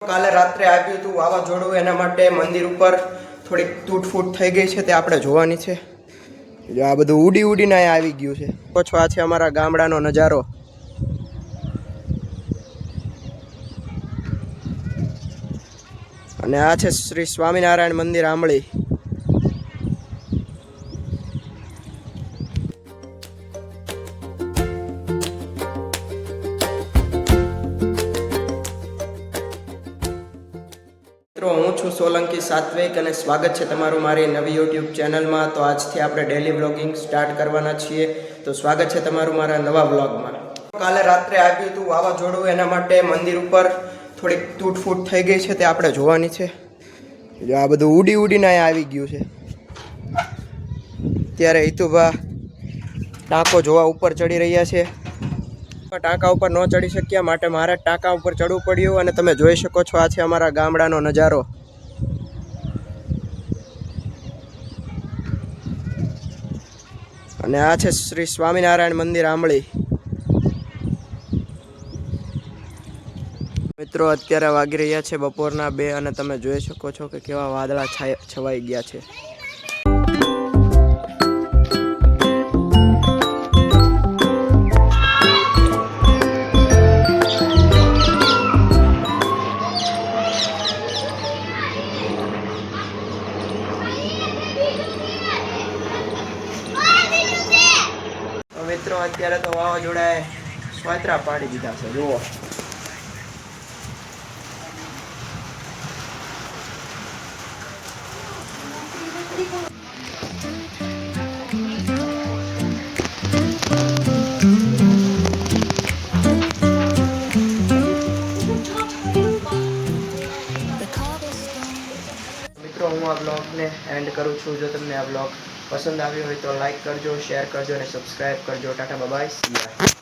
કાલે રાત્રે આવ્યું હતું વાવાઝોડું, એના માટે મંદિર ઉપર થોડીક તૂટફૂટ થઈ ગઈ છે, તે આપણે જોવાની છે. આ બધું ઉડીને અહીંયા આવી ગયું છે. પાછો આ છે અમારા ગામડાનો નજારો. અને આ છે શ્રી સ્વામિનારાયણ મંદિર આંબળી. હું છું સોલંકી સાત્વિક અને સ્વાગત છે તમારું મારી નવી યુટ્યુબ ચેનલમાં. તો આજથી આપણે ડેલી વ્લોગિંગ સ્ટાર્ટ કરવાના છીએ. તો સ્વાગત છે તમારું મારા નવા વ્લોગમાં. કાલે રાત્રે આવ્યું હતું વાવાઝોડું, એના માટે મંદિર ઉપર થોડીક તૂટફૂટ થઈ ગઈ છે, તે આપણે જોવાની છે. આ બધું ઉડીને અહીંયા આવી ગયું છે. ત્યારે હિતુભા ટાંકો જોવા ઉપર ચડી રહ્યા છે. ટાંકા ઉપર ન ચડી શક્યા, માટે મારે ટાંકા ઉપર ચડવું પડ્યું. અને તમે જોઈ શકો છો, આ છે અમારા ગામડાનો નજારો. અને આ છે શ્રી સ્વામિનારાયણ મંદિર આંબળી. મિત્રો અત્યારે વાગી રહ્યા છે બપોરના 2 અને તમે જોઈ શકો છો કે કેવા વાદળા છવાઈ ગયા છે. મિત્રો અત્યારે તો વાવાઝોડાએ સ્વાતરા પાડી દીધા છે. જુઓ, મિત્રો હું આ બ્લોગને એન્ડ કરું છું. જો તમને આ બ્લોગ પસંદ આવ્યો હોય તો લાઈક કરજો, શેર કરજો અને સબસ્ક્રાઈબ કરજો. Tata bye bye.